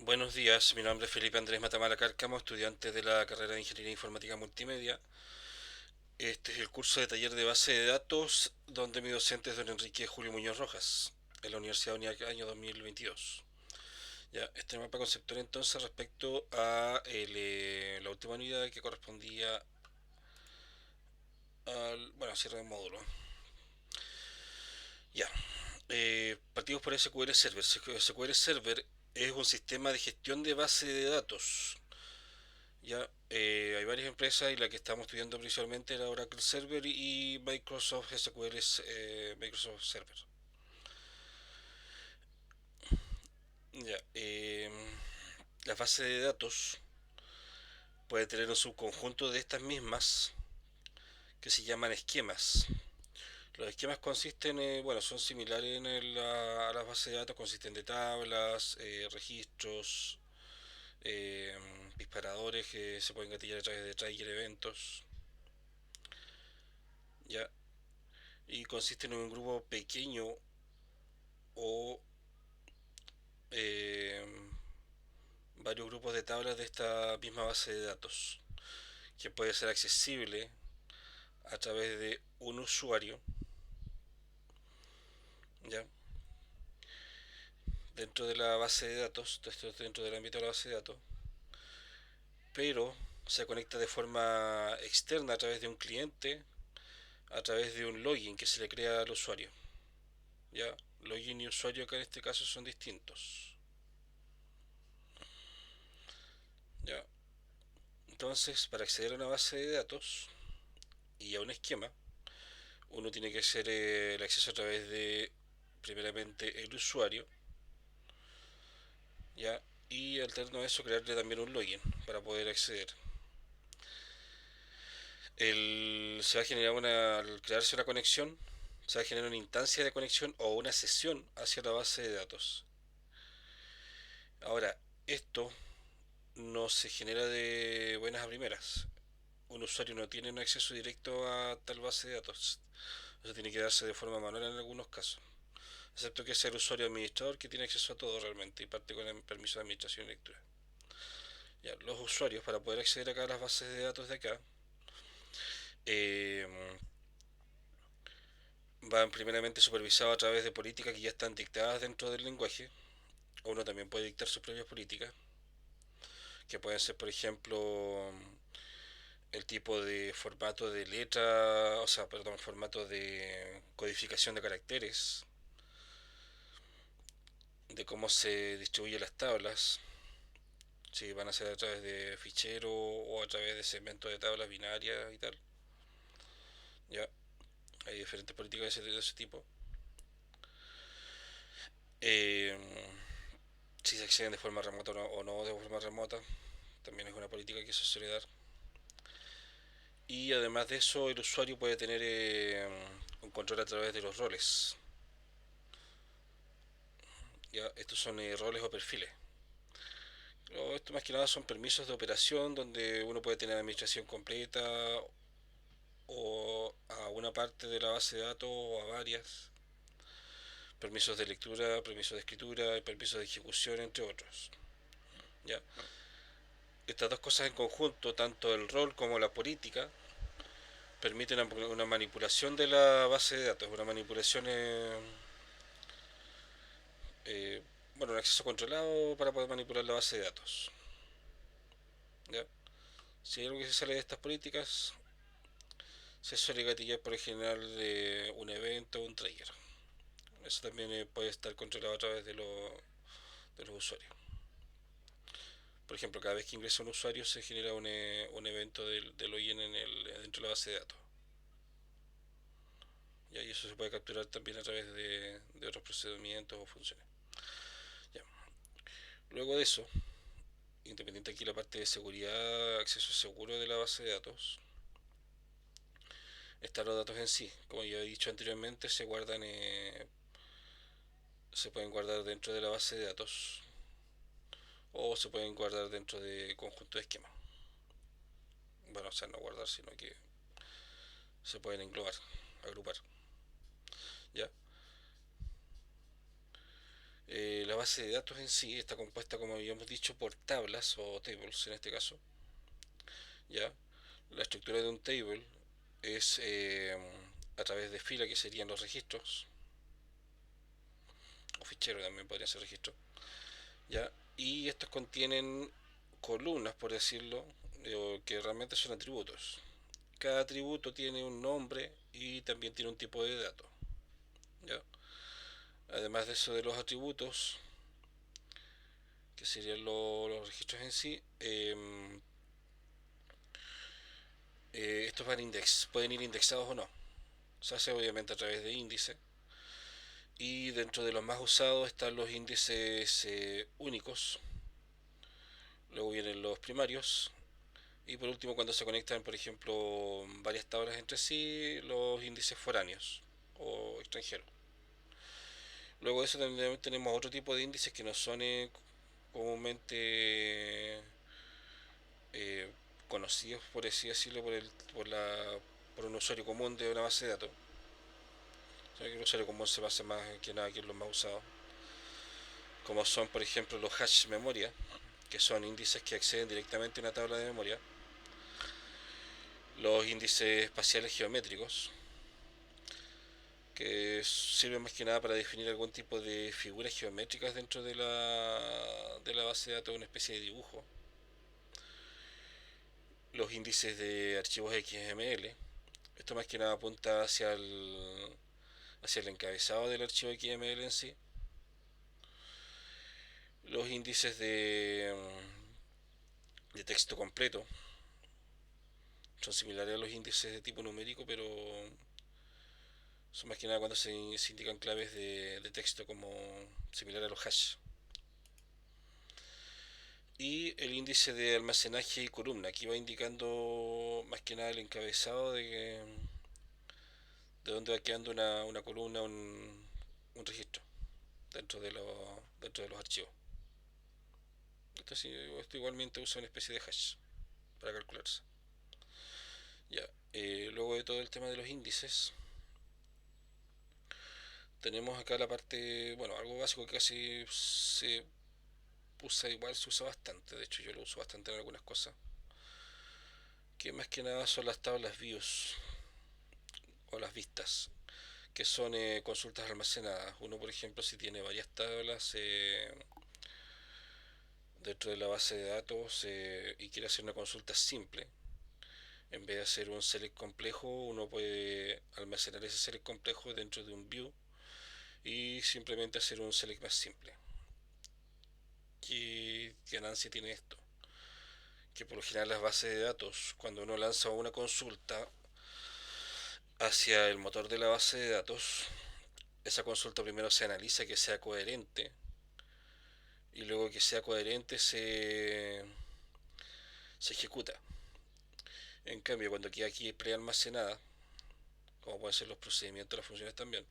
Buenos días, mi nombre es Felipe Andrés Matamala Cárcamo, estudiante de la carrera de Ingeniería Informática Multimedia. Este es el curso de taller de base de datos donde mi docente es don Enrique Julio Muñoz Rojas, en la Universidad UNIAC año 2022. Ya, este mapa conceptual entonces respecto a la última unidad que correspondía al, bueno, cierre de módulo. Ya, partimos por SQL Server. SQL Server es un sistema de gestión de base de datos. Ya, hay varias empresas y la que estamos estudiando principalmente era Oracle Server y Microsoft SQL, Microsoft Server. Ya, la base de datos puede tener un subconjunto de estas mismas que se llaman esquemas. Los esquemas consisten, bueno, son similares a las bases de datos, consisten de tablas, registros, eh, disparadores que se pueden gatillar a través de trigger eventos, ya, y consisten en un grupo pequeño o eh, varios grupos de tablas de esta misma base de datos, que puede ser accesible a través de un usuario, ¿ya? Dentro de la base de datos, dentro del ámbito de la base de datos, pero se conecta de forma externa a través de un cliente, a través de un login que se le crea al usuario, ¿ya? Login y usuario que en este caso son distintos, ¿ya? Entonces, para acceder a una base de datos y a un esquema, uno tiene que hacer el acceso a través de, primeramente, el usuario, ¿ya? Y alterno a eso, crearle también un login para poder acceder. Se va a generar al crearse una conexión, se va a generar una instancia de conexión o una sesión hacia la base de datos. Ahora, esto no se genera de buenas a primeras. Un usuario no tiene un acceso directo a tal base de datos. Eso tiene que darse de forma manual en algunos casos. Excepto que sea el usuario administrador que tiene acceso a todo realmente y parte con el permiso de administración y lectura. Ya, los usuarios para poder acceder acá a las bases de datos de acá eh, van primeramente supervisados a través de políticas que ya están dictadas dentro del lenguaje. Uno también puede dictar sus propias políticas, que pueden ser, por ejemplo, el tipo de formato de letra, o sea, perdón, formato de codificación de caracteres, de cómo se distribuyen las tablas, si van a ser a través de fichero o a través de segmentos de tablas binarias y tal. Ya, hay diferentes políticas de ese tipo. Eh, si se acceden de forma remota o no de forma remota, también es una política que se suele dar. Y además de eso, el usuario puede tener un control a través de los roles. ¿Ya? Estos son roles o perfiles. Esto más que nada son permisos de operación donde uno puede tener administración completa o a una parte de la base de datos o a varias. Permisos de lectura, permisos de escritura y permisos de ejecución, entre otros. ¿Ya? Estas dos cosas en conjunto, tanto el rol como la política, permiten una manipulación de la base de datos, una manipulación, bueno, un acceso controlado para poder manipular la base de datos. ¿Ya? Si hay algo que se sale de estas políticas, se suele gatillar por el general de un evento o un trigger. Eso también puede estar controlado a través de los usuarios. Por ejemplo, cada vez que ingresa un usuario se genera un evento de login dentro de la base de datos. Y eso se puede capturar también a través de otros procedimientos o funciones. Ya. Luego de eso, independiente aquí la parte de seguridad, acceso seguro de la base de datos, están los datos en sí. Como ya he dicho anteriormente, se pueden guardar dentro de la base de datos o se pueden guardar dentro de conjunto de esquemas. Bueno, o sea, no guardar, sino que se pueden agrupar. ¿Ya? La base de datos en sí está compuesta, como habíamos dicho, por tablas o tables en este caso. ¿Ya? La estructura de un table es a través de fila, que serían los registros, o fichero también podría ser registro. ¿Ya? Y estos contienen columnas, por decirlo, que realmente son atributos. Cada atributo tiene un nombre y también tiene un tipo de dato. ¿Ya? Además de eso, de los atributos, que serían los registros en sí, estos pueden ir indexados o no. Se hace obviamente a través de índices. Y dentro de los más usados están los índices únicos. Luego vienen los primarios. Y por último, cuando se conectan, por ejemplo, varias tablas entre sí, los índices foráneos o extranjeros. Luego de eso también tenemos otro tipo de índices que no son comúnmente eh, conocidos, por así decirlo, por un usuario común de una base de datos. O sea, que el usuario común se basa más que nada que en los más usados. Como son, por ejemplo, los hash memoria, que son índices que acceden directamente a una tabla de memoria. Los índices espaciales geométricos, que sirven más que nada para definir algún tipo de figuras geométricas dentro de la base de datos, una especie de dibujo. Los índices de archivos XML, esto más que nada apunta hacia el encabezado del archivo XML en sí. Los índices de texto completo son similares a los índices de tipo numérico, pero son más que nada cuando se indican claves de texto como similar a los hash. Y el índice de almacenaje y columna, aquí va indicando más que nada el encabezado de dónde va quedando una columna, un registro dentro de los archivos. Esto igualmente usa una especie de hash para calcularse. Ya, luego de todo el tema de los índices, tenemos acá la parte, bueno, algo básico que casi se se usa bastante, de hecho yo lo uso bastante en algunas cosas, que más que nada son las tablas views o las vistas, que son consultas almacenadas. Uno, por ejemplo, si tiene varias tablas dentro de la base de datos y quiere hacer una consulta simple, en vez de hacer un select complejo, uno puede almacenar ese select complejo dentro de un view y simplemente hacer un select más simple. ¿Qué ganancia tiene esto? Que por lo general las bases de datos, cuando uno lanza una consulta hacia el motor de la base de datos, esa consulta primero se analiza que sea coherente y luego que sea coherente se ejecuta. En cambio, cuando queda aquí prealmacenada, como pueden ser los procedimientos, las funciones también,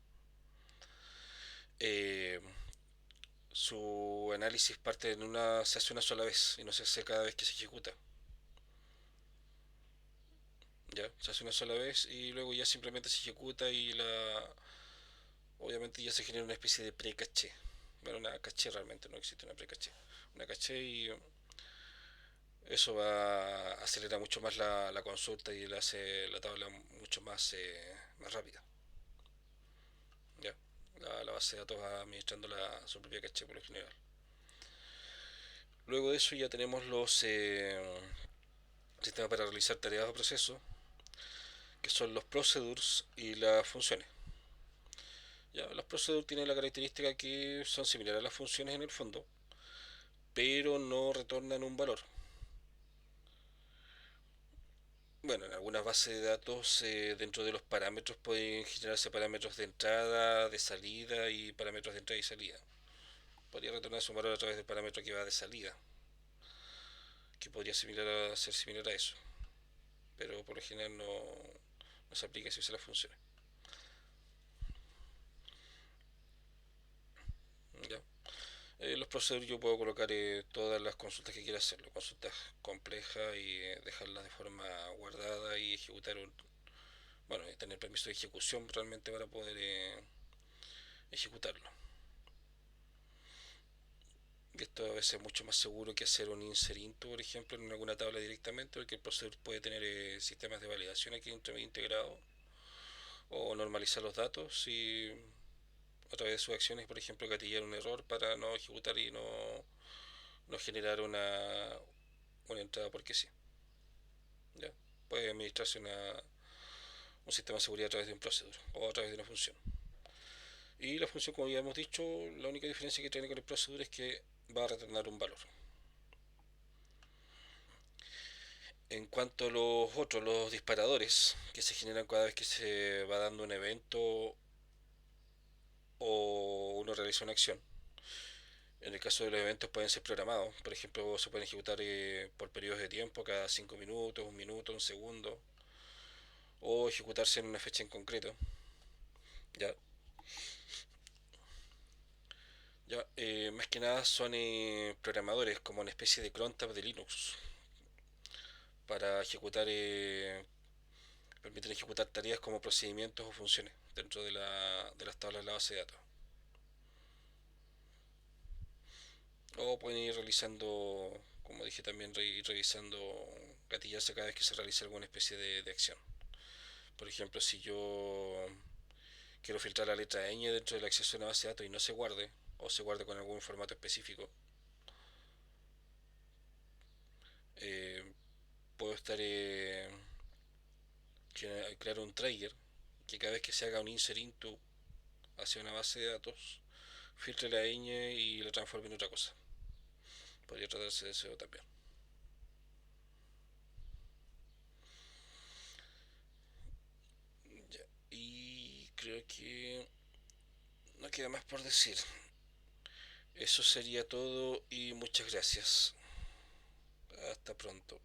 eh, su análisis se hace una sola vez y no se hace cada vez que se ejecuta. Ya, se hace una sola vez y luego ya simplemente se ejecuta y obviamente ya se genera una especie de pre-caché. Bueno, una caché realmente, no existe una pre-caché. Una caché y eso va a acelerar mucho más la consulta y le hace la tabla mucho más rápida. ¿Ya? La base de datos va administrando su propia caché por lo general. Luego de eso ya tenemos los sistemas para realizar tareas o procesos, que son los procedures y las funciones. Ya, los procedures tienen la característica que son similares a las funciones en el fondo, pero no retornan un valor. Bueno, en algunas bases de datos dentro de los parámetros pueden generarse parámetros de entrada, de salida y parámetros de entrada y salida. Podría retornarse un valor a través del parámetro que va de salida, que podría ser similar a eso, pero por lo general no se aplica si usa las funciones. ¿Ya? Los procesos yo puedo colocar todas las consultas que quiera hacerlo, consultas complejas y dejarlas de forma guardada y bueno, tener permiso de ejecución realmente para poder ejecutarlo. procedimiento a veces es mucho más seguro que hacer un insert into, por ejemplo, en alguna tabla directamente, porque el procesador puede tener sistemas de validación aquí integrados o normalizar los datos y a través de sus acciones, por ejemplo, gatillar un error para no ejecutar y no generar una entrada porque sí. ¿Ya? Puede administrarse un sistema de seguridad a través de un procesador o a través de una función. Y la función, como ya hemos dicho, la única diferencia que tiene con el procesador es que va a retornar un valor. En cuanto a los otros, los disparadores que se generan cada vez que se va dando un evento o uno realiza una acción. En el caso de los eventos pueden ser programados, por ejemplo, se pueden ejecutar por periodos de tiempo, cada 5 minutos, un minuto, un segundo, o ejecutarse en una fecha en concreto. Ya, ya más que nada son programadores como una especie de cron tab de Linux para ejecutar, permiten ejecutar tareas como procedimientos o funciones dentro de las tablas de la base de datos. O pueden ir realizando, como dije también, ir revisando, gatillarse cada vez que se realice alguna especie de acción. Por ejemplo, si yo quiero filtrar la letra ñ dentro del acceso a una base de datos y no se guarde, o se guarde con algún formato específico, eh, puedo estar crear un trigger que cada vez que se haga un insert into hacia una base de datos, filtre la ñ y la transforme en otra cosa. Podría tratarse de eso también. Ya. Y creo que no queda más por decir. Eso sería todo y muchas gracias. Hasta pronto.